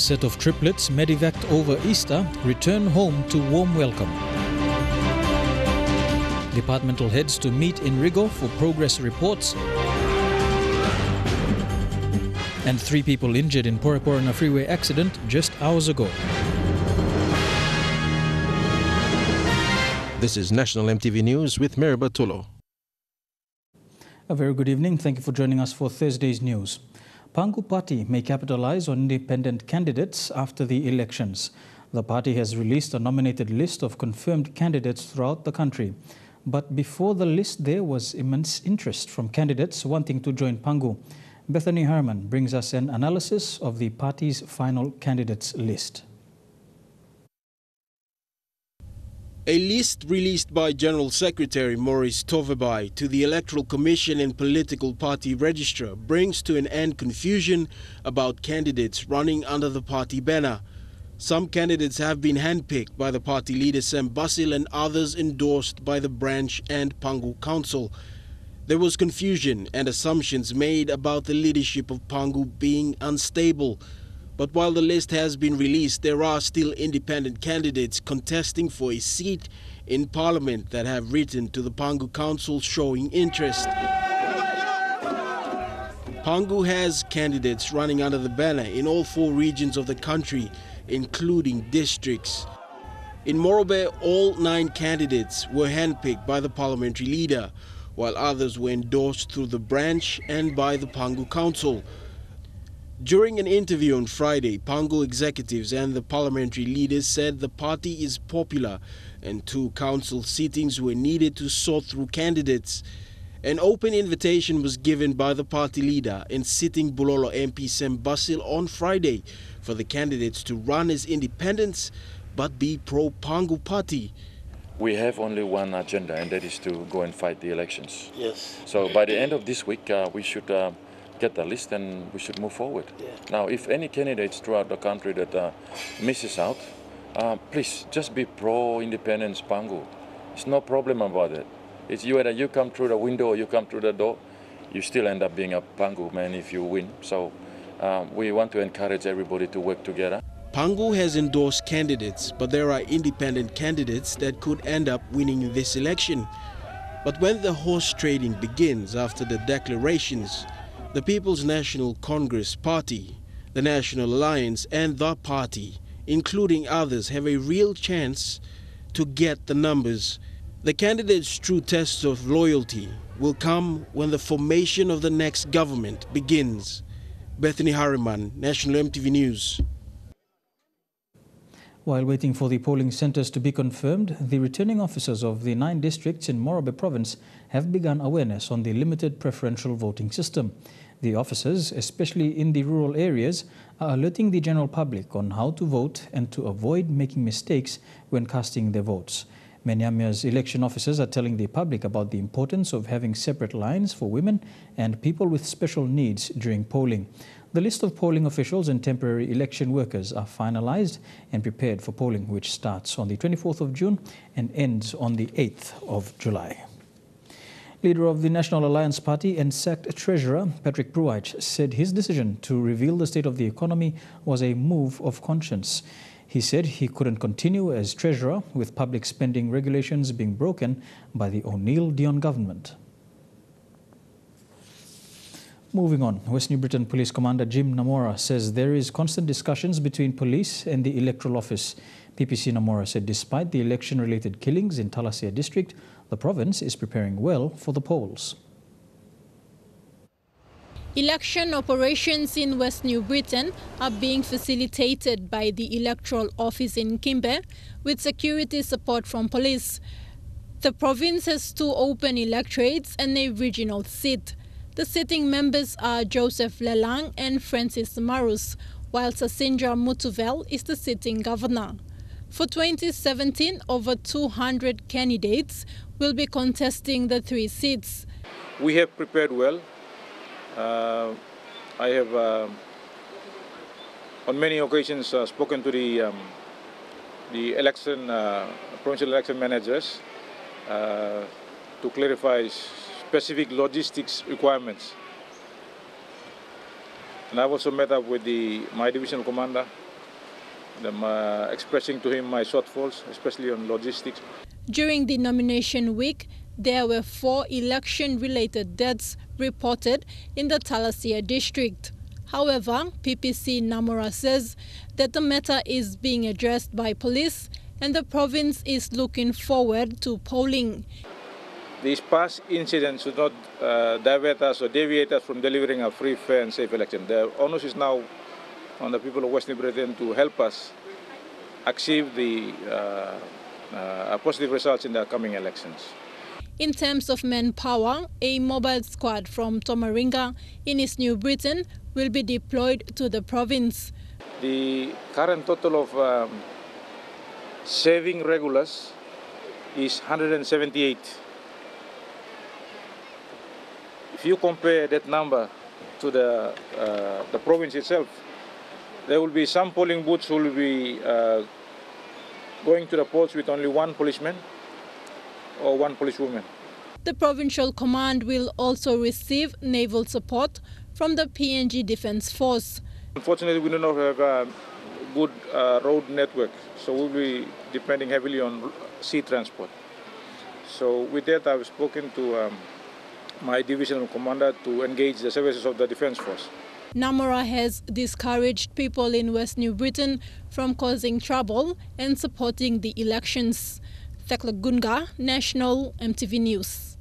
set of triplets medevaced over Easter return home to warm welcome. Departmental heads to meet in Rigo for progress reports. And 3 people injured in Poreporena Freeway accident just hours ago. This is National EMTV News with Mary Bartolo. A very good evening. Thank you for joining us for Thursday's news. Pangu Party may capitalize on independent candidates after the elections. The party has released a nominated list of confirmed candidates throughout the country. But before the list, there was immense interest from candidates wanting to join Pangu. Bethany Harman brings us an analysis of the party's final candidates list. A list released by General Secretary Maurice Tovebai to the Electoral Commission and Political Party Registrar brings to an end confusion about candidates running under the party banner. Some candidates have been handpicked by the party leader Sam Basil and others endorsed by the branch and Pangu Council. There was confusion and assumptions made about the leadership of Pangu being unstable. But while the list has been released, there are still independent candidates contesting for a seat in Parliament that have written to the Pangu Council showing interest. Pangu has candidates running under the banner in all 4 regions of the country, including districts. In Morobe, all 9 candidates were handpicked by the parliamentary leader, while others were endorsed through the branch and by the Pangu Council. During an interview on Friday, Pangu executives and the parliamentary leaders said the party is popular and 2 council sittings were needed to sort through candidates. An open invitation was given by the party leader and sitting Bulolo MP Sam Basil on Friday for the candidates to run as independents but be pro-Pangu party. We have only one agenda, and that is to go and fight the elections. Yes. So by the end of this week, we should get the list and we should move forward. Yeah. Now, if any candidates throughout the country that misses out, please just be pro-independence Pangu. It's no problem about it. It's whether you come through the window or you come through the door, you still end up being a Pangu man if you win. So we want to encourage everybody to work together. Pangu has endorsed candidates, but there are independent candidates that could end up winning this election. But when the horse trading begins after the declarations, the People's National Congress Party, the National Alliance and the party, including others, have a real chance to get the numbers. The candidates' true test of loyalty will come when the formation of the next government begins. Bethany Harriman, National EMTV News. While waiting for the polling centres to be confirmed, the returning officers of the 9 districts in Morobe province have begun awareness on the limited preferential voting system. The officers, especially in the rural areas, are alerting the general public on how to vote and to avoid making mistakes when casting their votes. Menyamya's election officers are telling the public about the importance of having separate lines for women and people with special needs during polling. The list of polling officials and temporary election workers are finalized and prepared for polling, which starts on the 24th of June and ends on the 8th of July. Leader of the National Alliance Party and sacked Treasurer Patrick Bruich said his decision to reveal the state of the economy was a move of conscience. He said he couldn't continue as Treasurer with public spending regulations being broken by the O'Neill-Dion government. Moving on, West New Britain Police Commander Jim Namora says there is constant discussions between police and the Electoral Office. PPC Namora said despite the election-related killings in Thalassia district, the province is preparing well for the polls. Election operations in West New Britain are being facilitated by the Electoral Office in Kimbe with security support from police. The province has 2 open electorates and a regional seat. The sitting members are Joseph Lelang and Francis Marus, while Sasindra Mutuvel is the sitting governor. For 2017, over 200 candidates will be contesting the 3 seats. We have prepared well. I have on many occasions spoken to the provincial election managers to clarify specific logistics requirements. And I've also met up with my divisional commander expressing to him my shortfalls, especially on logistics. During the nomination week, there were 4 election-related deaths reported in the Thalassia district. However, PPC Namora says that the matter is being addressed by police and the province is looking forward to polling. These past incidents should not divert us or deviate us from delivering a free, fair and safe election. The onus is now on the people of West New Britain to help us achieve the positive results in the coming elections. In terms of manpower, a mobile squad from Tomaringa in East New Britain will be deployed to the province. The current total of serving regulars is 178. If you compare that number to the province itself, there will be some polling booths who will be going to the polls with only 1 policeman or 1 policewoman. The provincial command will also receive naval support from the PNG Defence Force. Unfortunately, we do not have a good road network, so we'll be depending heavily on sea transport. So with that, I've spoken to my divisional commander to engage the services of the Defence Force. Namora has discouraged people in West New Britain from causing trouble and supporting the elections. Thekla Gunga, National EMTV News.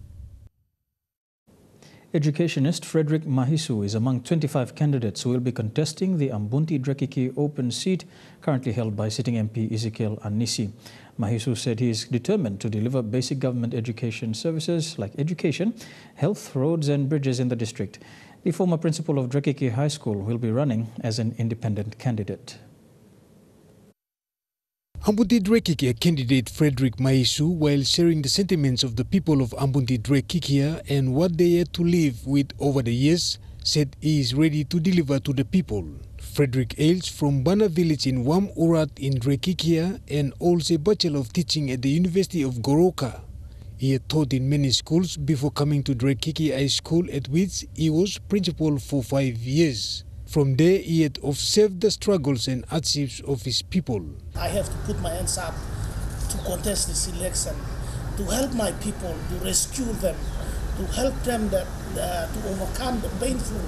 Educationist Frederick Mahisu is among 25 candidates who will be contesting the Ambunti Drekiki open seat currently held by sitting MP Ezekiel Anisi. Mahisu said he is determined to deliver basic government education services like education, health, roads and bridges in the district. The former principal of Drekiki High School will be running as an independent candidate. Ambunti Drekiki candidate Frederick Mahisu, while sharing the sentiments of the people of Ambunti Drekiki and what they had to live with over the years, said he is ready to deliver to the people. Frederick hails from Bana village in Wam Urat in Drekiki and holds a Bachelor of Teaching at the University of Goroka. He had taught in many schools before coming to Drekiki High School, at which he was principal for 5 years. From there, he had observed the struggles and hardships of his people. I have to put my hands up to contest this election, to help my people, to rescue them, to help them to overcome the painful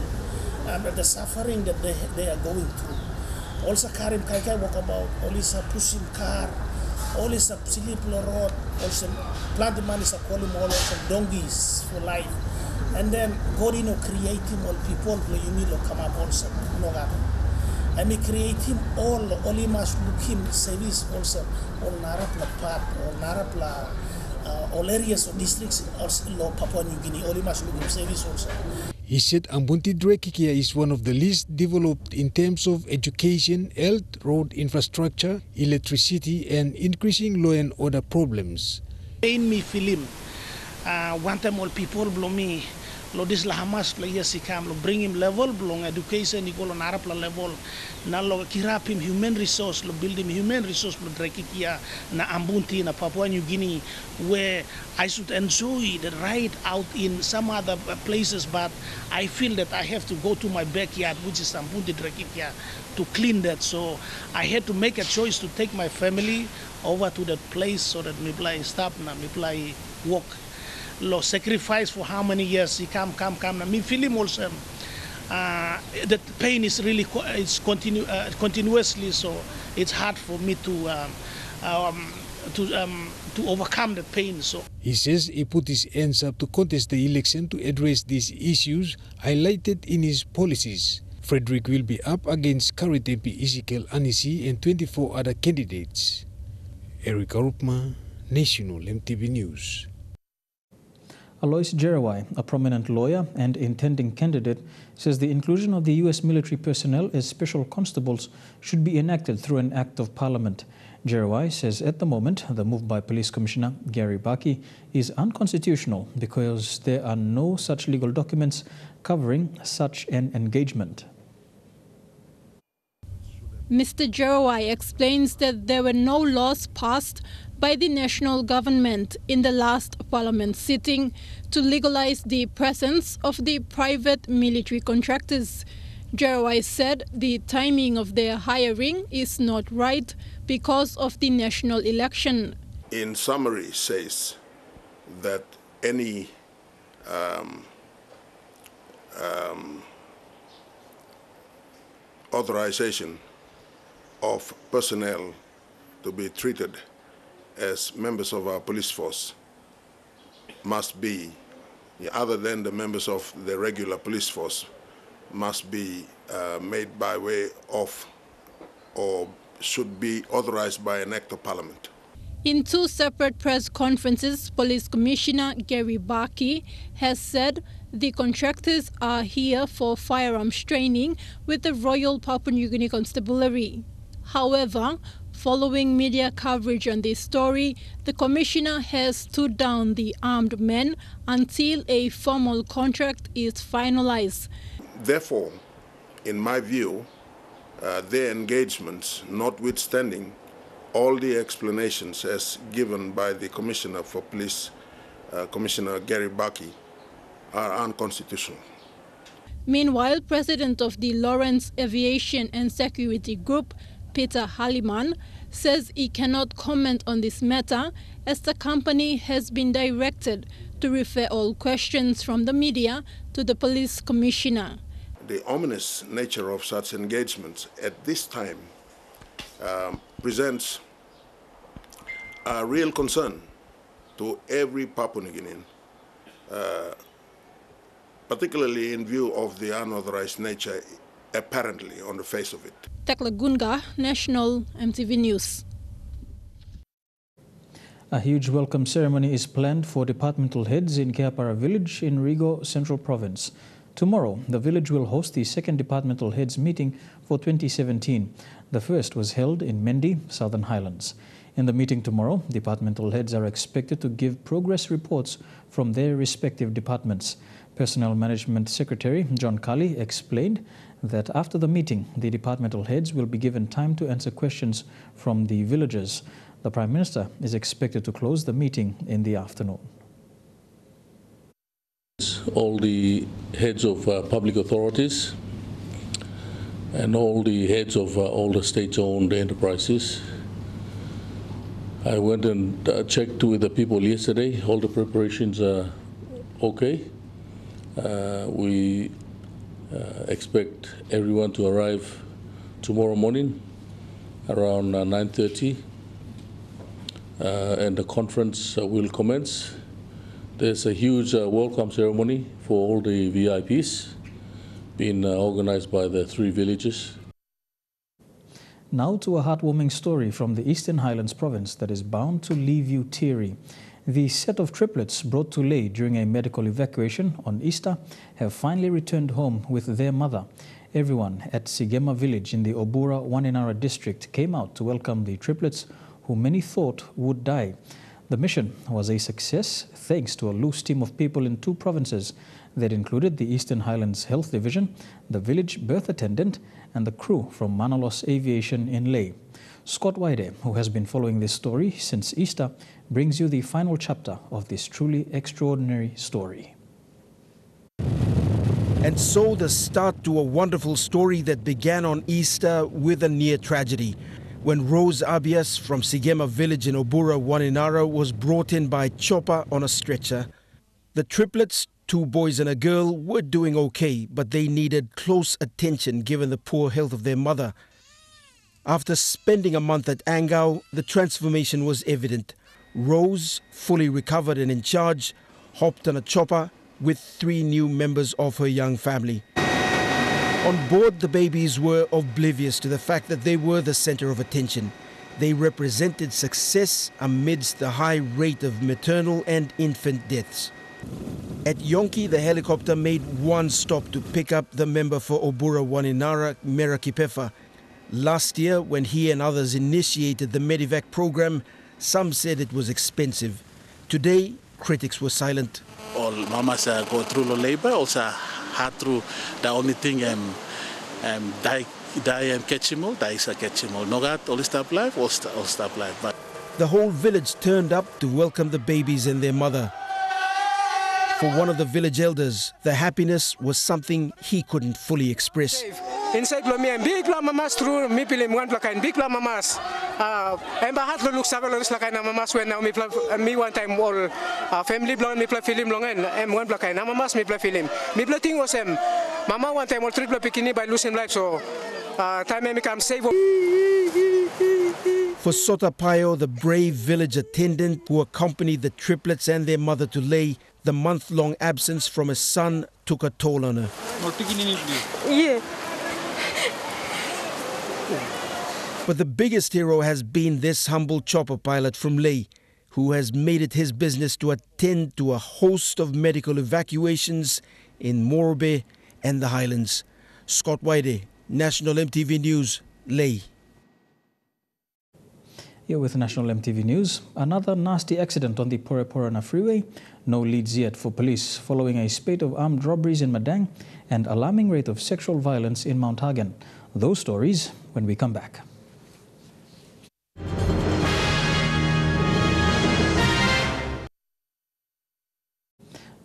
and the suffering that they are going through. Also, Karim Kaikai walk about, also pushing car, also sleep road, also plant the money, calling all also donkeys for life. And then God, creating all people, you need to come up also. And we create him only must look him service also all Narapla part, all Narapla, all areas of districts also Papua New Guinea, only must look him service also. He said Ambunti Drekiki is one of the least developed in terms of education, health, road infrastructure, electricity and increasing law and order problems. In me film, one time all people blow me. Lo dis la Hamas la yasikam lo bring him level belong education equal on Arab level na lo kirap him human resource lo build him human resource lo Drekiki na Ambunti na Papua New Guinea, where I should enjoy the ride out in some other places, but I feel that I have to go to my backyard, which is Ambunti Drekiki, to clean that. So I had to make a choice to take my family over to that place so that me play stop na me play walk. Lo sacrifice for how many years he come na me feel him also that pain is really continuously, so it's hard for me to overcome the pain. So he says he put his hands up to contest the election to address these issues highlighted in his policies. Frederick will be up against current MP Ezekiel Anisi and 24 other candidates. Eric Arupma, National EMTV News. Alois Jerawai, a prominent lawyer and intending candidate, says the inclusion of the U.S. military personnel as special constables should be enacted through an act of parliament. Jerawai says at the moment the move by Police Commissioner Gary Baki is unconstitutional because there are no such legal documents covering such an engagement. Mr. Jerawai explains that there were no laws passed by the national government in the last parliament sitting to legalize the presence of the private military contractors. Jerawai said the timing of their hiring is not right because of the national election. In summary, says that any authorization of personnel to be treated as members of our police force must be, other than the members of the regular police force, must be made by way of or should be authorized by an act of parliament. In two separate press conferences, Police Commissioner Gary Barkey has said the contractors are here for firearms training with the Royal Papua New Guinea Constabulary. However, following media coverage on this story, the Commissioner has stood down the armed men until a formal contract is finalized. Therefore, in my view, their engagements, notwithstanding all the explanations as given by the Commissioner for Police, Commissioner Gary Barkey, are unconstitutional. Meanwhile, President of the Lawrence Aviation and Security Group, Peter Halliman, says he cannot comment on this matter as the company has been directed to refer all questions from the media to the Police Commissioner. The ominous nature of such engagements at this time presents a real concern to every Papua New Guinean, particularly in view of the unauthorized nature apparently on the face of it. Tekla Gunga, National EMTV News. A huge welcome ceremony is planned for departmental heads in Keapara village in Rigo, Central Province. Tomorrow, the village will host the second departmental heads meeting for 2017. The first was held in Mendi, Southern Highlands. In the meeting tomorrow, departmental heads are expected to give progress reports from their respective departments. Personnel Management Secretary John Kali explained that after the meeting, the departmental heads will be given time to answer questions from the villagers. The Prime Minister is expected to close the meeting in the afternoon. All the heads of public authorities and all the heads of all the state-owned enterprises. I went and checked with the people yesterday. All the preparations are okay. We expect everyone to arrive tomorrow morning around 9:30, and the conference will commence. There's a huge welcome ceremony for all the VIPs being organized by the three villages. Now to a heartwarming story from the Eastern Highlands province that is bound to leave you teary. The set of triplets brought to Lae during a medical evacuation on Easter have finally returned home with their mother. Everyone at Sigema village in the Obura Waninara district came out to welcome the triplets who many thought would die. The mission was a success thanks to a loose team of people in two provinces that included the Eastern Highlands Health Division, the village birth attendant, and the crew from Manalos Aviation in Lae. Scott Waide, who has been following this story since Easter, brings you the final chapter of this truly extraordinary story. And so the start to a wonderful story that began on Easter with a near tragedy, when Rose Abias from Sigema village in Obura Waninara was brought in by chopper on a stretcher. The triplets, 2 boys and a girl, were doing okay, but they needed close attention given the poor health of their mother. After spending a month at Angau, the transformation was evident. Rose, fully recovered and in charge, hopped on a chopper with 3 new members of her young family. On board, the babies were oblivious to the fact that they were the center of attention. They represented success amidst the high rate of maternal and infant deaths. At Yonki, the helicopter made one stop to pick up the member for Obura Waninara, Merakipefa. Last year, when he and others initiated the medevac program, some said it was expensive. Today, critics were silent. All mamas go through the labor, also had through the only thing die catch him all, die catch him all. No got all stop life, all stop life. But the whole village turned up to welcome the babies and their mother. For one of the village elders, the happiness was something he couldn't fully express. Inside lo mi big la mamas through mi pilim one plakain big la mamas. Em bahat lo luk sagal lus lakai na mamas when now mi one time all family blong mi play film longen em one plakain na mamas mi play film. Mi play thing was mama one time all triple bikini by losing life so time mi come save. For Sotapayo, the brave village attendant who accompanied the triplets and their mother to lay, the month-long absence from a son took a toll on her. Yeah. But the biggest hero has been this humble chopper pilot from Leh, who has made it his business to attend to a host of medical evacuations in Morobe and the Highlands. Scott Waide, National MTV News, Leh. Here with National MTV News, another nasty accident on the Poreporena Freeway. No leads yet for police following a spate of armed robberies in Madang and alarming rate of sexual violence in Mount Hagen. Those stories when we come back.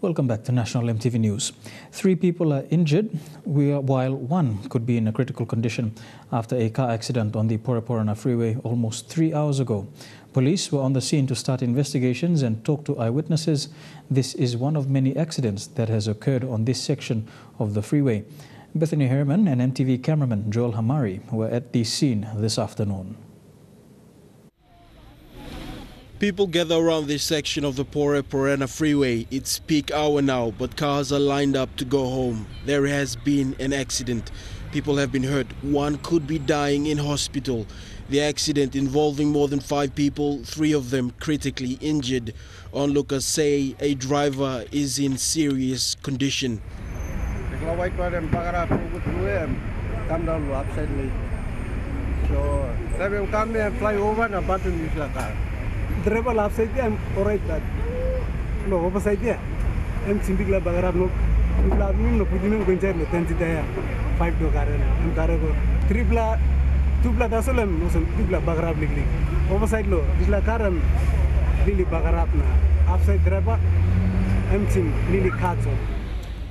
Welcome back to National MTV News. 3 people are injured, while 1 could be in a critical condition after a car accident on the Poreporena Freeway almost 3 hours ago. Police were on the scene to start investigations and talk to eyewitnesses. This is one of many accidents that has occurred on this section of the freeway. Bethany Herman and MTV cameraman Joel Hamari were at the scene this afternoon. People gather around this section of the Poreporena Freeway. It's peak hour now, but cars are lined up to go home. There has been an accident. People have been hurt. 1 could be dying in hospital. The accident involving more than 5 people, 3 of them critically injured. Onlookers say a driver is in serious condition. Driver lap side I'm alright that no overside there I'm simply bagarab no no pudin go inside no tensity 5 do karan am karago tripla dasolam no some tripla bagarab ligli overside lo isla karam lili bagarab na upside driver I'm sim lili katso.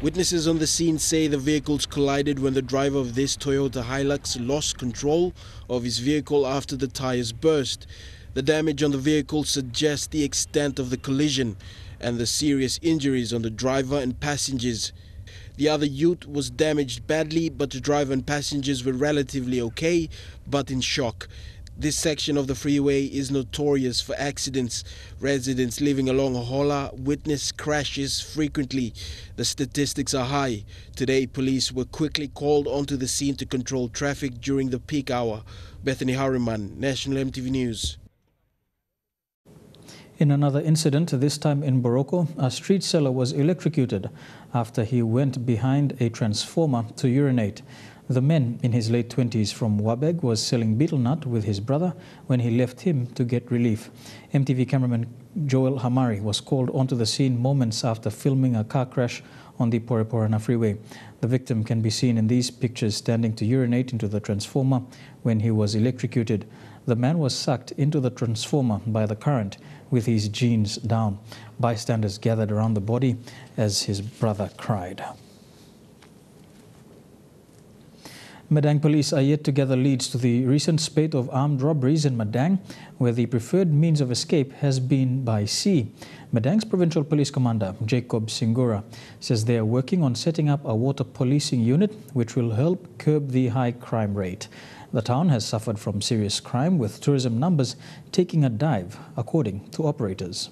Witnesses on the scene say the vehicles collided when the driver of this Toyota Hilux lost control of his vehicle after the tires burst. The damage on the vehicle suggests the extent of the collision and the serious injuries on the driver and passengers. The other ute was damaged badly, but the driver and passengers were relatively okay, but in shock. This section of the freeway is notorious for accidents. Residents living along Hola witness crashes frequently. The statistics are high. Today, police were quickly called onto the scene to control traffic during the peak hour. Bethany Harriman, National MTV News. In another incident, this time in Boroko, a street seller was electrocuted after he went behind a transformer to urinate. The man in his late 20s from Wabeg was selling betel nut with his brother when he left him to get relief. MTV cameraman Joel Hamari was called onto the scene moments after filming a car crash on the Poreporena Freeway. The victim can be seen in these pictures standing to urinate into the transformer when he was electrocuted. The man was sucked into the transformer by the current with his jeans down. Bystanders gathered around the body as his brother cried. Madang police are yet to gather leads to the recent spate of armed robberies in Madang, where the preferred means of escape has been by sea. Madang's Provincial Police Commander, Jacob Singura, says they are working on setting up a water policing unit which will help curb the high crime rate. The town has suffered from serious crime, with tourism numbers taking a dive, according to operators.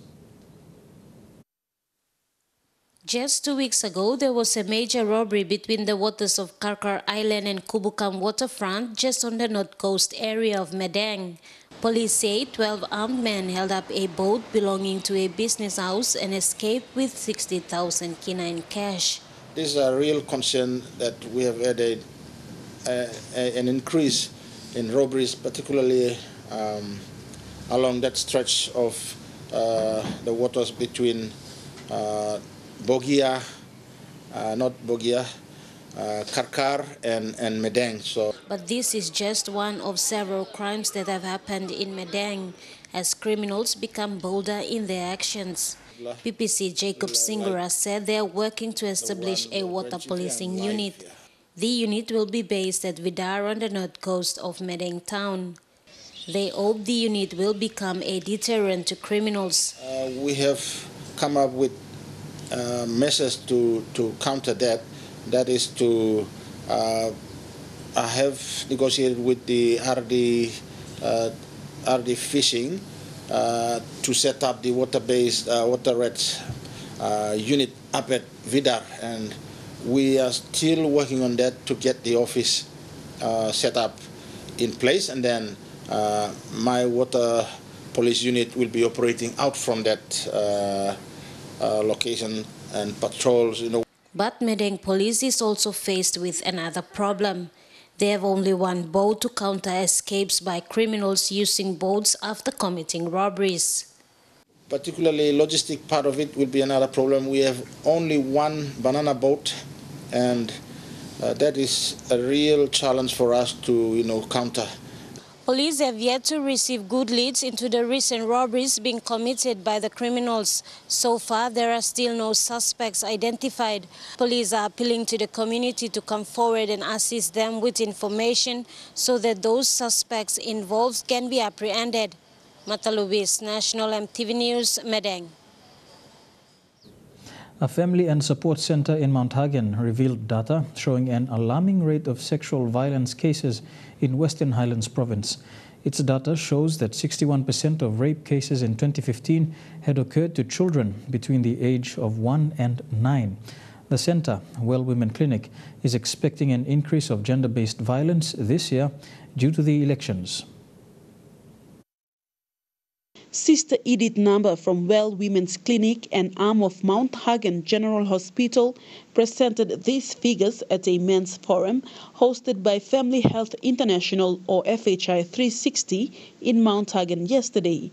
Just 2 weeks ago, there was a major robbery between the waters of Karkar Island and Kubukam waterfront just on the north coast area of Madang. Police say 12 armed men held up a boat belonging to a business house and escaped with 60,000 kina in cash. This is a real concern that we have had an increase in robberies, particularly along that stretch of the waters between Bogia, Karkar and Madang. But this is just one of several crimes that have happened in Madang as criminals become bolder in their actions. PPC Jacob Singura said they are working to establish a water policing unit. The unit will be based at Vidar on the north coast of Madang town. They hope the unit will become a deterrent to criminals. We have come up with measures to counter that. That is to I have negotiated with the RD Fishing to set up the water-based water rats unit up at Vidar, and we are still working on that to get the office set up in place, and then my water police unit will be operating out from that location and patrols. But Madang police is also faced with another problem. They have only one boat to counter escapes by criminals using boats after committing robberies. Particularly logistic part of it will be another problem. We have only one banana boat, and that is a real challenge for us to counter. Police have yet to receive good leads into the recent robberies being committed by the criminals. So far, there are still no suspects identified. Police are appealing to the community to come forward and assist them with information so that those suspects involved can be apprehended. Matalubis, National EMTV News, Madang. A family and support center in Mount Hagen revealed data showing an alarming rate of sexual violence cases in Western Highlands province. Its data shows that 61% of rape cases in 2015 had occurred to children between the age of 1 and 9. The center, Well Women Clinic, is expecting an increase of gender-based violence this year due to the elections. Sister Edith Number from Well Women's Clinic, an arm of Mount Hagen General Hospital, presented these figures at a men's forum hosted by Family Health International, or FHI 360, in Mount Hagen yesterday.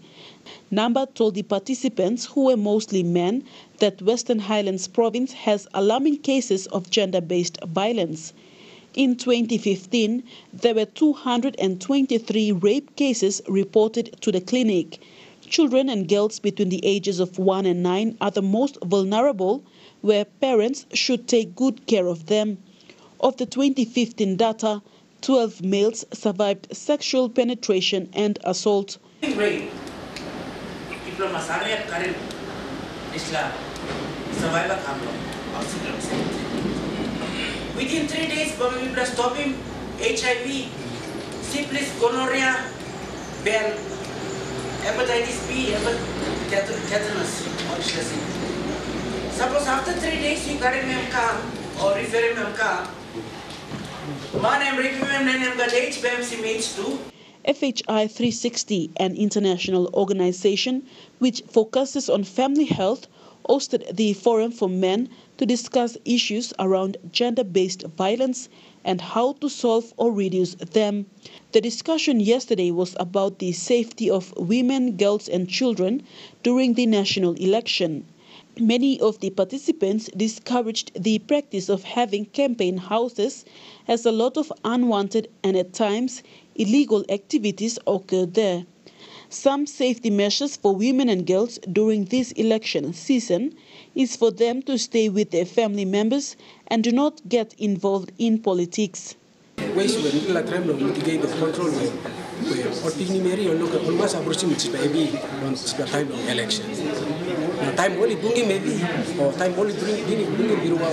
Number told the participants, who were mostly men, that Western Highlands province has alarming cases of gender-based violence. In 2015, there were 223 rape cases reported to the clinic. Children and girls between the ages of 1 and 9 are the most vulnerable, where parents should take good care of them. Of the 2015 data, 12 males survived sexual penetration and assault. Within 3 days, we will stop him HIV, syphilis, gonorrhea, bell, hepatitis B, tetanus, or suppose after 3 days you carry him or refer him one I'm reviewing and got HBMC FHI 360, an international organization which focuses on family health, hosted the Forum for Men to discuss issues around gender-based violence and how to solve or reduce them. The discussion yesterday was about the safety of women, girls and children during the national election. Many of the participants discouraged the practice of having campaign houses, as a lot of unwanted and at times illegal activities occurred there. Some safety measures for women and girls during this election season is for them to stay with their family members and do not get involved in politics. Ways when la time no mitigate the control way or pignimeri or look almost approximately maybe on the time of election. Now time only bringing maybe or time only bringing biruwa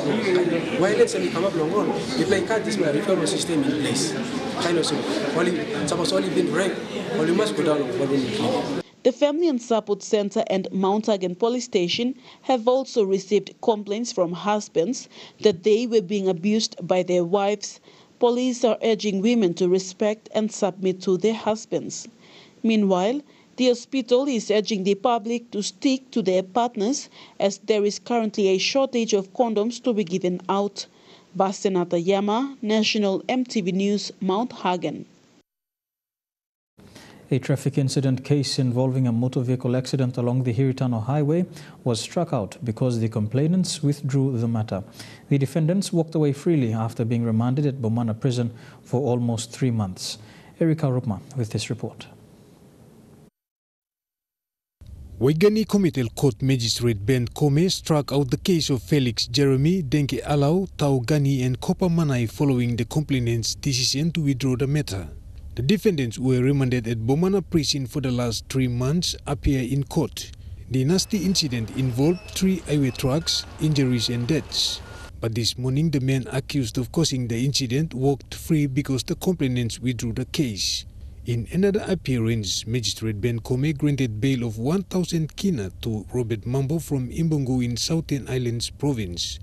violence and come up long on. If like this my reform system in place. Kind of so only suppose only been rape only must go down on. The Family and Support Center and Mount Hagen Police Station have also received complaints from husbands that they were being abused by their wives. Police are urging women to respect and submit to their husbands. Meanwhile, the hospital is urging the public to stick to their partners, as there is currently a shortage of condoms to be given out. Bastenata Yama, National EMTV News, Mount Hagen. A traffic incident case involving a motor vehicle accident along the Hiritano Highway was struck out because the complainants withdrew the matter. The defendants walked away freely after being remanded at Bomana Prison for almost 3 months. Erika Rupma with this report. Waigani Committal Court Magistrate Ben Kome struck out the case of Felix Jeremy, Denke Alau, Tau Gani and Kopa Manai following the complainant's decision to withdraw the matter. The defendants were remanded at Bomana prison for the last 3 months appear in court. The nasty incident involved 3 highway trucks, injuries and deaths. But this morning the men accused of causing the incident walked free because the complainants withdrew the case. In another appearance, Magistrate Ben Kome granted bail of 1,000 kina to Robert Mambo from Imbongo in Southern Islands province.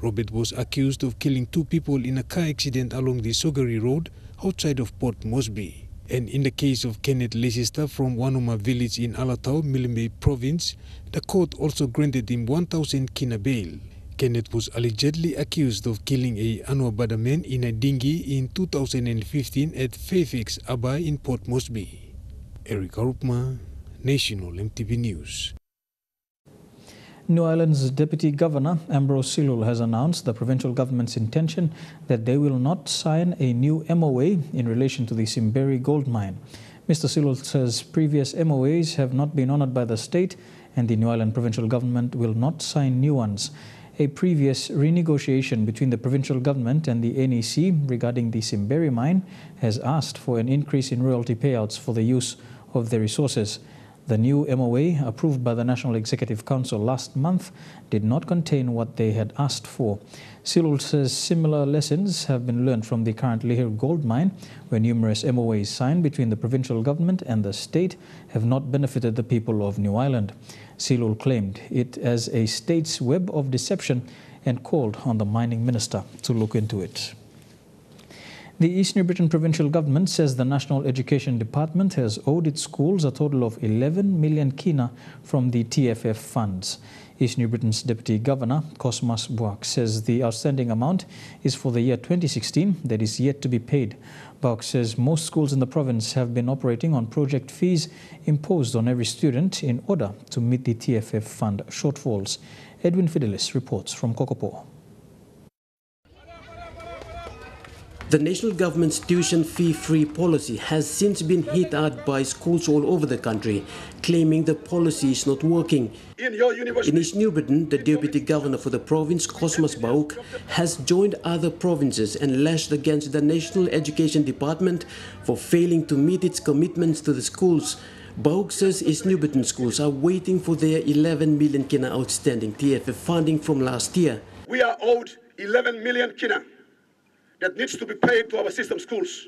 Robert was accused of killing 2 people in a car accident along the Sogari Road outside of Port Moresby. And in the case of Kenneth Leicester from Wanuma village in Alatau, Milimbe province, the court also granted him 1,000 kina bail. Kenneth was allegedly accused of killing a Anwabada man in a dinghy in 2015 at Fairfax Aba in Port Moresby. Eric Arupma, National MTV News. New Ireland's Deputy Governor, Ambrose Silul, has announced the provincial government's intention that they will not sign a new MOA in relation to the Simberi gold mine. Mr. Silul says previous MOAs have not been honoured by the state and the New Ireland provincial government will not sign new ones. A previous renegotiation between the provincial government and the NEC regarding the Simberi mine has asked for an increase in royalty payouts for the use of their resources. The new MOA, approved by the National Executive Council last month, did not contain what they had asked for. Silul says similar lessons have been learned from the current Lihir gold mine, where numerous MOAs signed between the provincial government and the state have not benefited the people of New Ireland. Silul claimed it as a state's web of deception and called on the mining minister to look into it. The East New Britain Provincial Government says the National Education Department has owed its schools a total of 11 million kina from the TFF funds. East New Britain's Deputy Governor, Cosmas Buak, says the outstanding amount is for the year 2016 that is yet to be paid. Buak says most schools in the province have been operating on project fees imposed on every student in order to meet the TFF fund shortfalls. Edwin Fidelis reports from Kokopo. The national government's tuition fee-free policy has since been hit hard by schools all over the country, claiming the policy is not working. In East New Britain, the Deputy Governor for the province, Cosmas Buak, has joined other provinces and lashed against the National Education Department for failing to meet its commitments to the schools. Buak says East New Britain schools are waiting for their 11 million kina outstanding TFF funding from last year. We are owed 11 million kina. That needs to be paid to our system schools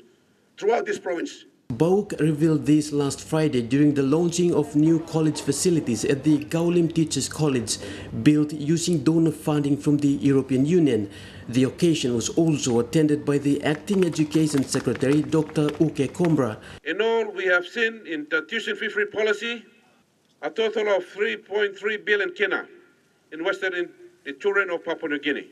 throughout this province. Buak revealed this last Friday during the launching of new college facilities at the Gaulim Teachers College, built using donor funding from the European Union. The occasion was also attended by the Acting Education Secretary, Dr. Uke Kombra. In all, we have seen in the tuition fee-free policy a total of 3.3 billion kina invested in the children of Papua New Guinea.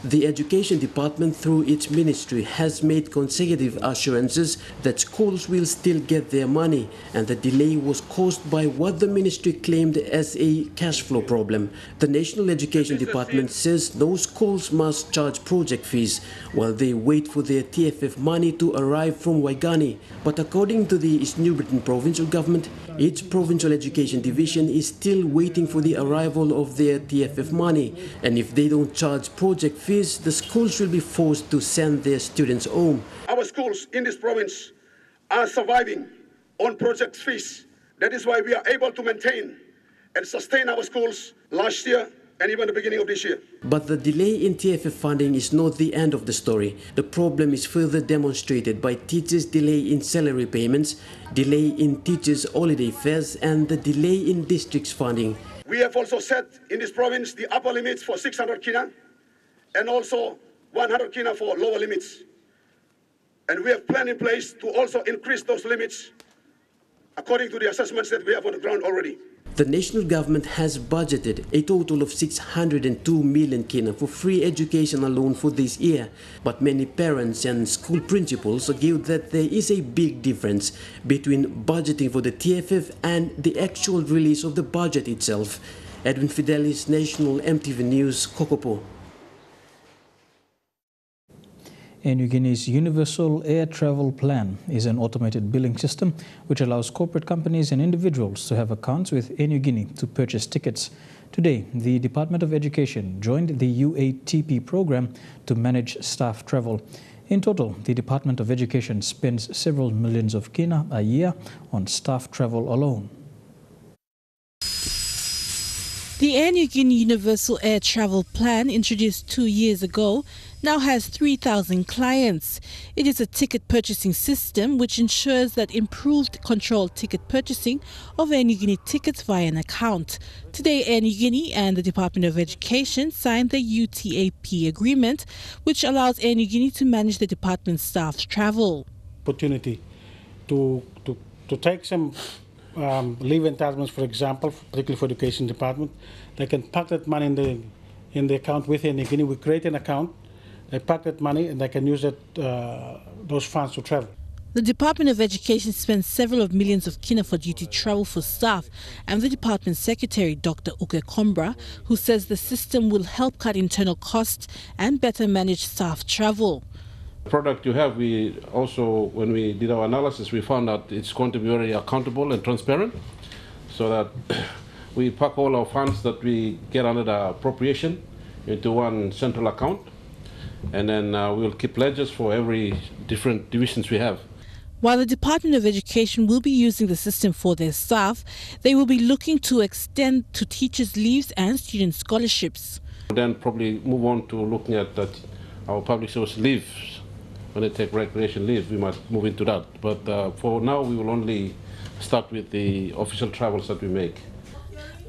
The Education Department, through its ministry, has made consecutive assurances that schools will still get their money, and the delay was caused by what the ministry claimed as a cash flow problem. The National Education Department says those schools must charge project fees while they wait for their TFF money to arrive from Waigani. But according to the East New Britain Provincial Government, its Provincial Education Division is still waiting for the arrival of their TFF money, and if they don't charge project fees, the schools will be forced to send their students home. Our schools in this province are surviving on project fees. That is why we are able to maintain and sustain our schools last year and even the beginning of this year. But the delay in TFF funding is not the end of the story. The problem is further demonstrated by teachers' delay in salary payments, delay in teachers' holiday fares, and the delay in districts' funding. We have also set in this province the upper limits for 600 kina and also 100 kina for lower limits. And we have planned in place to also increase those limits according to the assessments that we have on the ground already. The national government has budgeted a total of 602 million kina for free education alone for this year. But many parents and school principals argue that there is a big difference between budgeting for the TFF and the actual release of the budget itself. Edwin Fidelis, National MTV News, Kokopo. Air Niugini's Universal Air Travel Plan is an automated billing system which allows corporate companies and individuals to have accounts with Air Niugini to purchase tickets. Today, the Department of Education joined the UATP program to manage staff travel. In total, the Department of Education spends several millions of kina a year on staff travel alone. The Air Niugini Universal Air Travel Plan, introduced 2 years ago, now has 3,000 clients. It is a ticket purchasing system which ensures that improved controlled ticket purchasing of Air Niugini tickets via an account. Today, Air Niugini and the Department of Education signed the UTAP agreement, which allows Air Niugini to manage the department's staff's travel. Opportunity to take some leave entitlements, for example, particularly for education department. They can park that money in the account with Air Niugini. We create an account, they park that money, and they can use those funds to travel. The Department of Education spends several of millions of kina for duty travel for staff, and the department secretary, Dr. Uke Kombra, who says the system will help cut internal costs and better manage staff travel. Product you have, we also, when we did our analysis, we found out it's going to be very accountable and transparent, so that we pack all our funds that we get under the appropriation into one central account, and then we'll keep ledgers for every different divisions we have. While the Department of Education will be using the system for their staff, they will be looking to extend to teachers' leaves and student scholarships. Then probably move on to looking at that our public service leaves. When they take recreation leave, we might move into that. But for now, we will only start with the official travels that we make.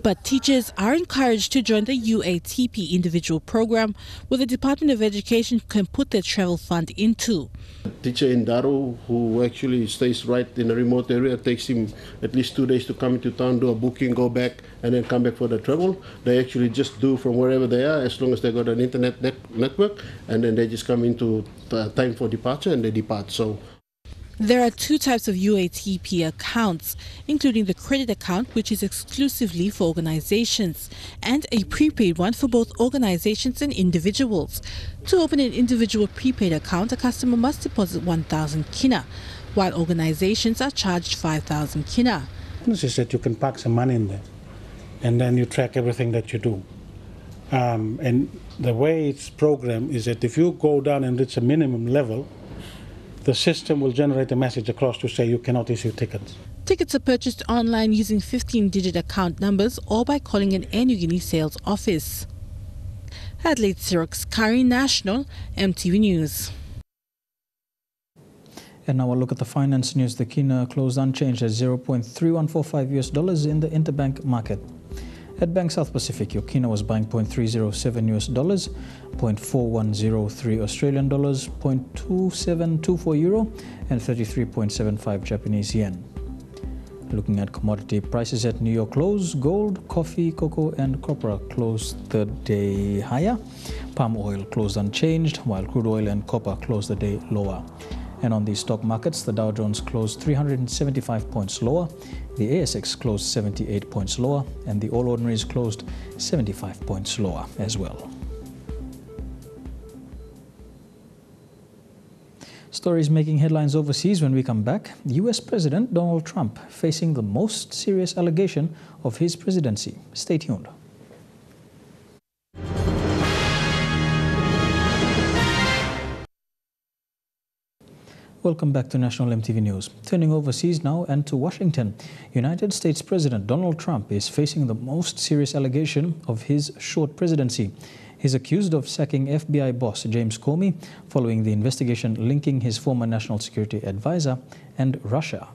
But teachers are encouraged to join the UATP individual program, where the Department of Education can put their travel fund into. A teacher in Daru who actually stays right in a remote area, takes him at least 2 days to come into town, do a booking, go back, and then come back for the travel. They actually just do from wherever they are, as long as they got an internet network, and then they just come into time for departure and they depart. So there are 2 types of UATP accounts, including the credit account, which is exclusively for organizations, and a prepaid one for both organizations and individuals. To open an individual prepaid account, a customer must deposit 1,000 kina, while organizations are charged 5,000 kina. This is that you can park some money in there, and then you track everything that you do. And the way it's programmed is that if you go down and reach a minimum level, the system will generate a message across to say you cannot issue tickets. Tickets are purchased online using 15-digit account numbers or by calling an Air Niugini sales office. Adelaide Sirox, Kari National, MTV News. And now a look at the finance news. The kina closed unchanged at $0.3145 in the interbank market. At Bank South Pacific, your kina was buying $0.307, $0.4103 Australian dollars, $0.2724 euro, and 33.75 Japanese yen. Looking at commodity prices at New York close, gold, coffee, cocoa, and copra closed the day higher. Palm oil closed unchanged, while crude oil and copper closed the day lower. And on the stock markets, the Dow Jones closed 375 points lower, the ASX closed 78 points lower, and the All Ordinaries closed 75 points lower as well. Stories making headlines overseas when we come back. US President Donald Trump facing the most serious allegation of his presidency. Stay tuned. Welcome back to National MTV News. Turning overseas now and to Washington. United States President Donald Trump is facing the most serious allegation of his short presidency. He's accused of sacking FBI boss James Comey following the investigation linking his former national security advisor and Russia.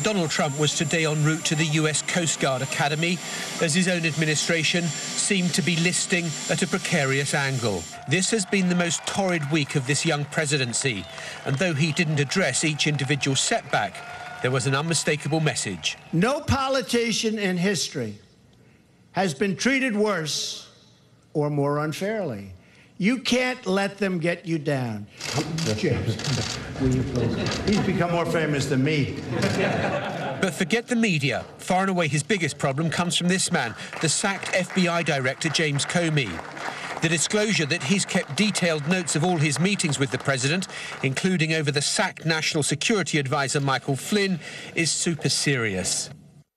Donald Trump was today en route to the US Coast Guard Academy as his own administration seemed to be listing at a precarious angle. This has been the most torrid week of this young presidency, and though he didn't address each individual setback, there was an unmistakable message. No politician in history has been treated worse or more unfairly. You can't let them get you down. James, will you please? He's become more famous than me. But forget the media. Far and away his biggest problem comes from this man, the sacked FBI director James Comey. The disclosure that he's kept detailed notes of all his meetings with the president, including over the sacked National Security Advisor Michael Flynn, is super serious.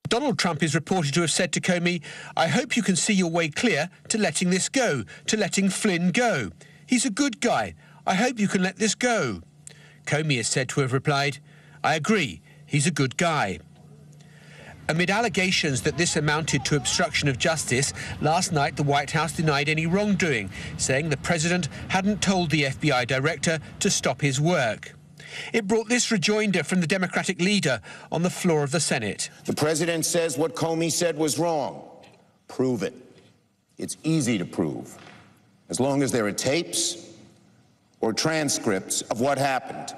Donald Trump is reported to have said to Comey, "I hope you can see your way clear to letting this go, to letting Flynn go. He's a good guy. I hope you can let this go." Comey is said to have replied, "I agree, he's a good guy." Amid allegations that this amounted to obstruction of justice, last night the White House denied any wrongdoing, saying the president hadn't told the FBI director to stop his work. It brought this rejoinder from the Democratic leader on the floor of the Senate. The president says what Comey said was wrong. Prove it. It's easy to prove, as long as there are tapes or transcripts of what happened.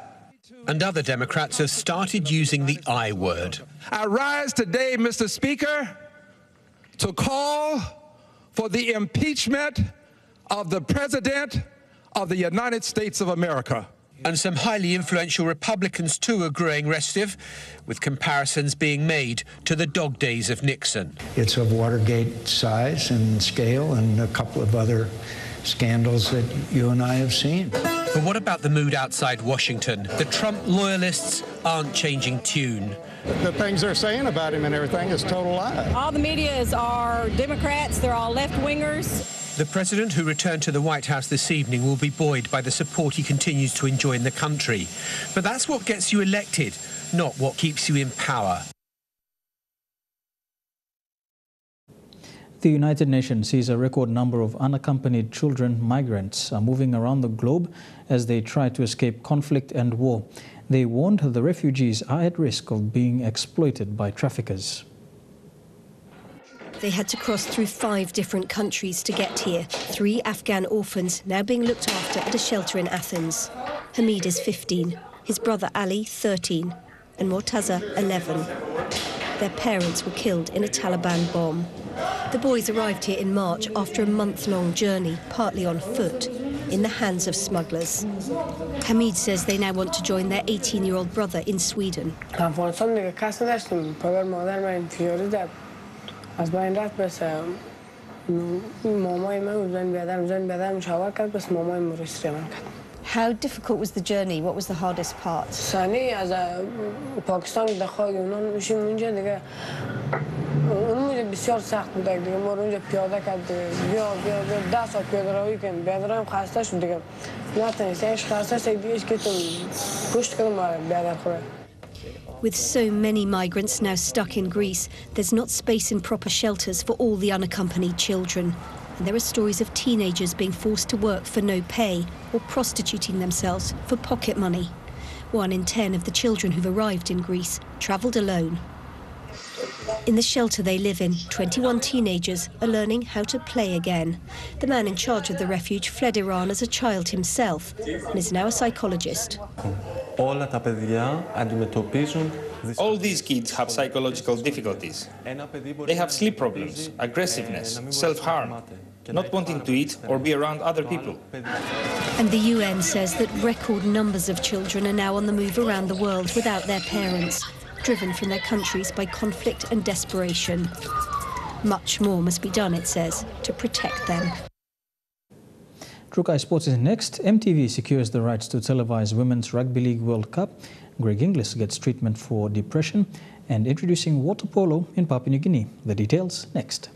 And other Democrats have started using the I word. I rise today, Mr. Speaker, to call for the impeachment of the President of the United States of America. And some highly influential Republicans, too, are growing restive, with comparisons being made to the dog days of Nixon. It's of Watergate size and scale and a couple of other scandals that you and I have seen. But what about the mood outside Washington? The Trump loyalists aren't changing tune. The things they're saying about him and everything is total lie. All the media are Democrats. They're all left-wingers. The president, who returned to the White House this evening, will be buoyed by the support he continues to enjoy in the country. But that's what gets you elected, not what keeps you in power. The United Nations sees a record number of unaccompanied children migrants are moving around the globe as they try to escape conflict and war. They warned the refugees are at risk of being exploited by traffickers. They had to cross through 5 different countries to get here. 3 Afghan orphans now being looked after at a shelter in Athens. Hamid is 15, his brother Ali 13, and Mortaza 11. Their parents were killed in a Taliban bomb. The boys arrived here in March after a month-long journey, partly on foot, in the hands of smugglers. Hamid says they now want to join their 18-year-old brother in Sweden. How difficult was the journey? What was the hardest part? With so many migrants now stuck in Greece, there's not space in proper shelters for all the unaccompanied children. And there are stories of teenagers being forced to work for no pay or prostituting themselves for pocket money. 1 in 10 of the children who've arrived in Greece travelled alone. In the shelter they live in, 21 teenagers are learning how to play again. The man in charge of the refuge fled Iran as a child himself and is now a psychologist. All these kids have psychological difficulties. They have sleep problems, aggressiveness, self-harm, not wanting to eat or be around other people. And the UN says that record numbers of children are now on the move around the world without their parents, driven from their countries by conflict and desperation. Much more must be done, it says, to protect them. Trukai Sports is next. EMTV secures the rights to televise Women's Rugby League World Cup. Greg Inglis gets treatment for depression, and introducing water polo in Papua New Guinea. The details next.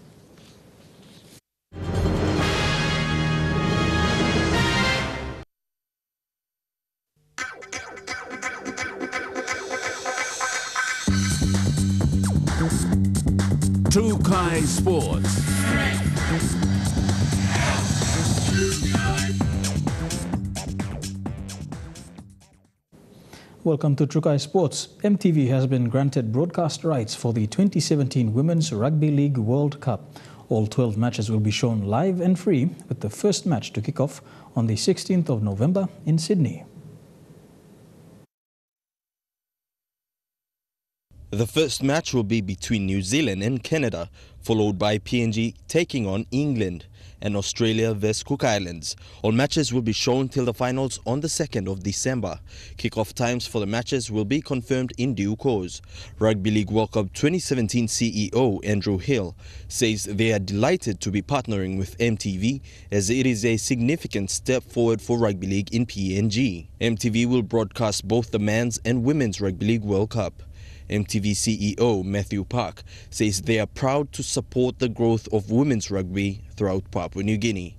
Trukai Sports. Welcome to Trukai Sports. EMTV has been granted broadcast rights for the 2017 Women's Rugby League World Cup. All 12 matches will be shown live and free, with the first match to kick off on the 16th of November in Sydney. The first match will be between New Zealand and Canada, followed by PNG taking on England and Australia vs Cook Islands. All matches will be shown till the finals on the 2nd of December. Kickoff times for the matches will be confirmed in due course. Rugby League World Cup 2017 CEO Andrew Hill says they are delighted to be partnering with EMTV as it is a significant step forward for Rugby League in PNG. EMTV will broadcast both the men's and women's Rugby League World Cup. EMTV CEO Matthew Park says they are proud to support the growth of women's rugby throughout Papua New Guinea.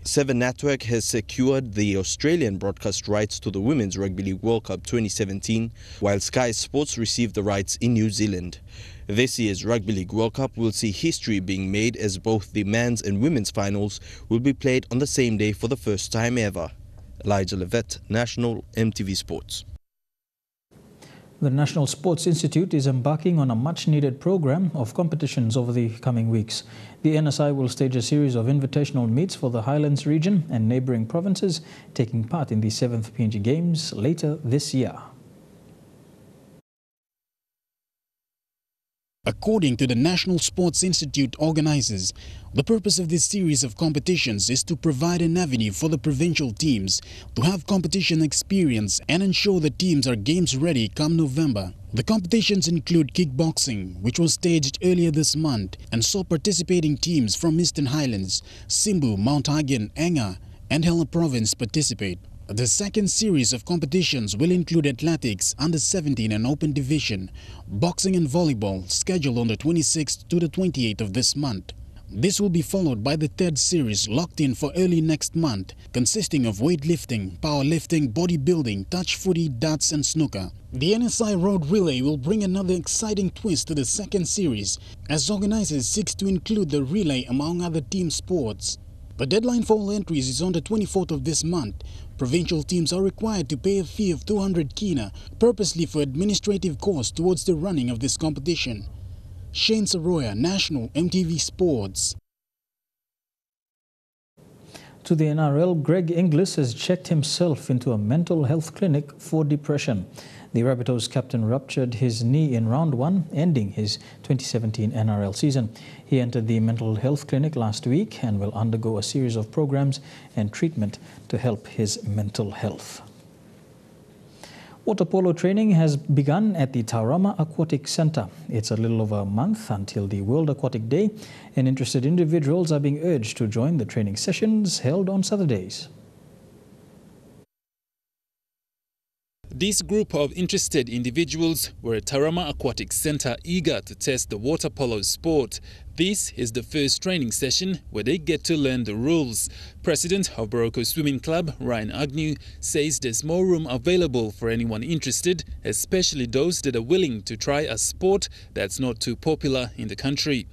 Seven Network has secured the Australian broadcast rights to the Women's Rugby League World Cup 2017, while Sky Sports received the rights in New Zealand. This year's Rugby League World Cup will see history being made as both the men's and women's finals will be played on the same day for the first time ever. Elijah Levet, National MTV Sports. The National Sports Institute is embarking on a much-needed program of competitions over the coming weeks. The NSI will stage a series of invitational meets for the Highlands region and neighbouring provinces, taking part in the 7th PNG Games later this year. According to the National Sports Institute organizers, the purpose of this series of competitions is to provide an avenue for the provincial teams to have competition experience and ensure the teams are games ready come November. The competitions include kickboxing, which was staged earlier this month and saw participating teams from Eastern Highlands, Simbu, Mount Hagen, Enga and Hela Province participate. The second series of competitions will include athletics, under-17 and open division, boxing and volleyball, scheduled on the 26th to the 28th of this month. This will be followed by the third series locked in for early next month, consisting of weightlifting, powerlifting, bodybuilding, touch footy, darts and snooker. The NSI Road Relay will bring another exciting twist to the second series, as organizers seek to include the relay among other team sports. The deadline for all entries is on the 24th of this month. Provincial teams are required to pay a fee of 200 kina, purposely for administrative costs towards the running of this competition. Shane Saroya, National MTV Sports. To the NRL, Greg Inglis has checked himself into a mental health clinic for depression. The Rabbitohs captain ruptured his knee in round 1, ending his 2017 NRL season. He entered the mental health clinic last week and will undergo a series of programs and treatment to help his mental health. Water polo training has begun at the Taurama Aquatic Centre. It's a little over a month until the World Aquatic Day, and interested individuals are being urged to join the training sessions held on Saturdays. This group of interested individuals were at Taurama Aquatic Centre eager to test the water polo sport. This is the first training session where they get to learn the rules. President of Boroko Swimming Club, Ryan Agnew, says there's more room available for anyone interested, especially those that are willing to try a sport that's not too popular in the country.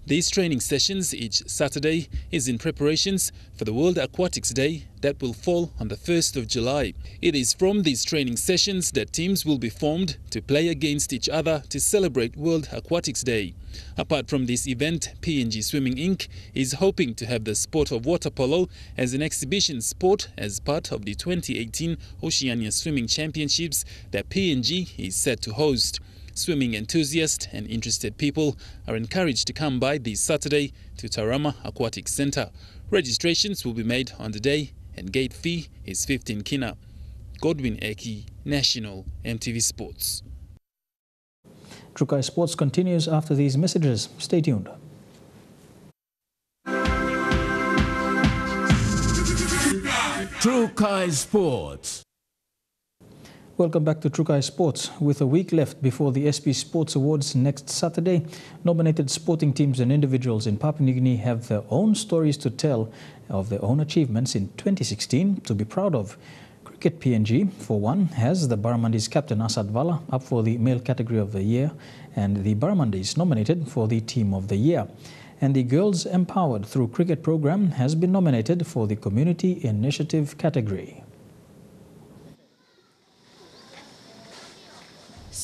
These training sessions each Saturday is in preparations for the World Aquatics Day that will fall on the 1st of July. It is from these training sessions that teams will be formed to play against each other to celebrate World Aquatics Day. Apart from this event, PNG Swimming Inc. is hoping to have the sport of water polo as an exhibition sport as part of the 2018 Oceania Swimming Championships that PNG is set to host. Swimming enthusiasts and interested people are encouraged to come by this Saturday to Taurama Aquatic Centre. Registrations will be made on the day and gate fee is 15 kina. Godwin Eki, National MTV Sports. Trukai Sports continues after these messages. Stay tuned. Trukai Sports. Welcome back to Trukai Sports. With a week left before the SP Sports Awards next Saturday, nominated sporting teams and individuals in Papua New Guinea have their own stories to tell of their own achievements in 2016 to be proud of. Cricket PNG, for one, has the Barramundis captain Asad Vala up for the male category of the year, and the Barramundis nominated for the team of the year. And the Girls Empowered Through Cricket program has been nominated for the Community Initiative category.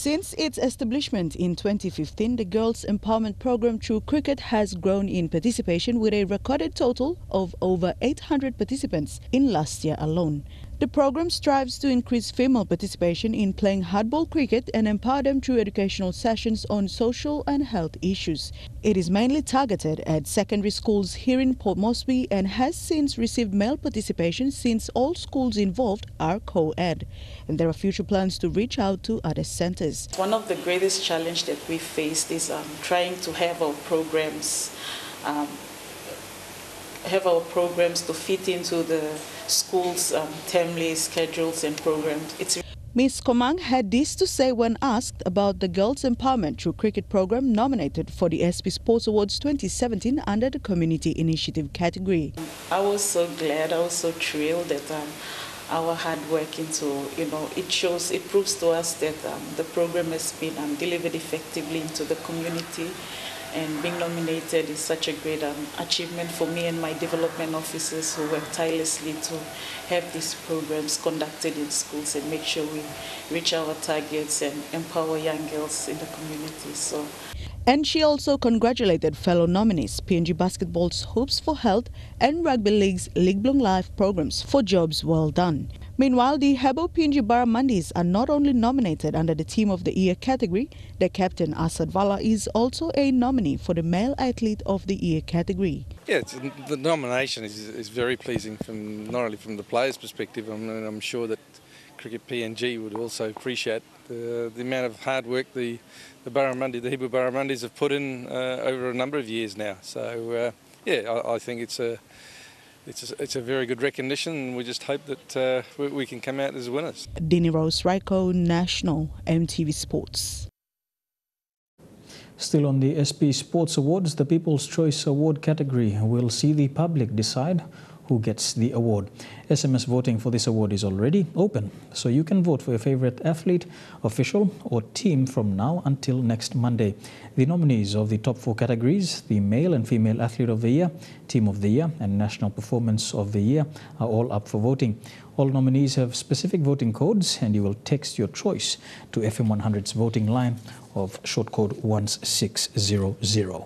Since its establishment in 2015, the Girls Empowerment Program through cricket has grown in participation with a recorded total of over 800 participants in last year alone. The program strives to increase female participation in playing hardball cricket and empower them through educational sessions on social and health issues. It is mainly targeted at secondary schools here in Port Moresby and has since received male participation since all schools involved are co-ed. And there are future plans to reach out to other centres. One of the greatest challenges that we faced is trying to have our programs to fit into the schools' termly schedules and programs. Ms. Komang had this to say when asked about the Girls Empowerment Through Cricket program nominated for the SP Sports Awards 2017 under the Community Initiative category. I was so glad, I was so thrilled that our hard work it proves to us that the program has been delivered effectively into the community. And being nominated is such a great achievement for me and my development officers who work tirelessly to have these programs conducted in schools and make sure we reach our targets and empower young girls in the community. And she also congratulated fellow nominees, PNG Basketball's Hoops for Health and Rugby League's League Blong Life programs for jobs well done. Meanwhile, the Hebo PNG Barramundis are not only nominated under the Team of the Year category, their captain Asad Vala is also a nominee for the Male Athlete of the Year category. Yeah, the nomination is very pleasing not only from the players' perspective. I'm sure that Cricket PNG would also appreciate the amount of hard work the Hebo Barramundis have put in over a number of years now. So yeah, I think it's a very good recognition, and we just hope that we can come out as winners. Dini Rose Rigo, National EMTV Sports. Still on the SP Sports Awards, the People's Choice Award category will see the public decide who gets the award. SMS voting for this award is already open, so you can vote for your favorite athlete, official or team from now until next Monday. The nominees of the top 4 categories, the Male and Female Athlete of the Year, Team of the Year and National Performance of the Year, are all up for voting. All nominees have specific voting codes, and you will text your choice to FM 100's voting line of short code 1600.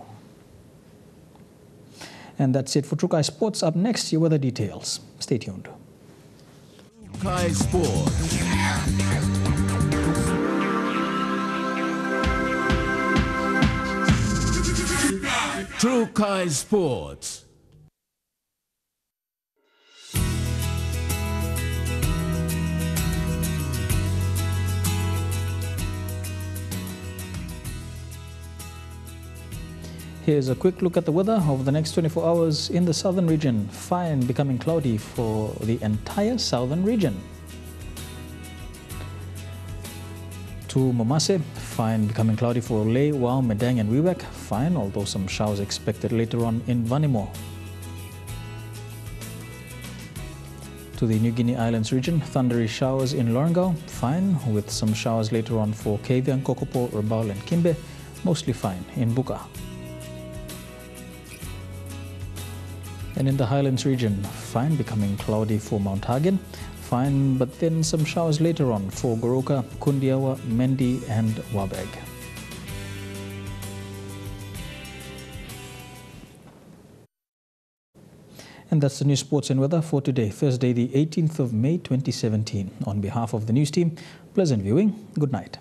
And that's it for Trukai Sports. Up next, your weather details. Stay tuned. Trukai Sports. Trukai Sports. Here's a quick look at the weather over the next 24 hours in the southern region. Fine becoming cloudy for the entire southern region. To Momase, fine becoming cloudy for Ley, Wau, Madang and Wewak. Fine, although some showers expected later on in Vanimo. To the New Guinea Islands region, thundery showers in Lorengau. Fine, with some showers later on for Kavieng, Kokopo, Rabaul and Kimbe. Mostly fine in Buka. And in the Highlands region, fine becoming cloudy for Mount Hagen. Fine, but then some showers later on for Goroka, Kundiawa, Mendi and Wabeg. And that's the news, sports and weather for today, Thursday the 18th of May 2017. On behalf of the news team, pleasant viewing. Good night.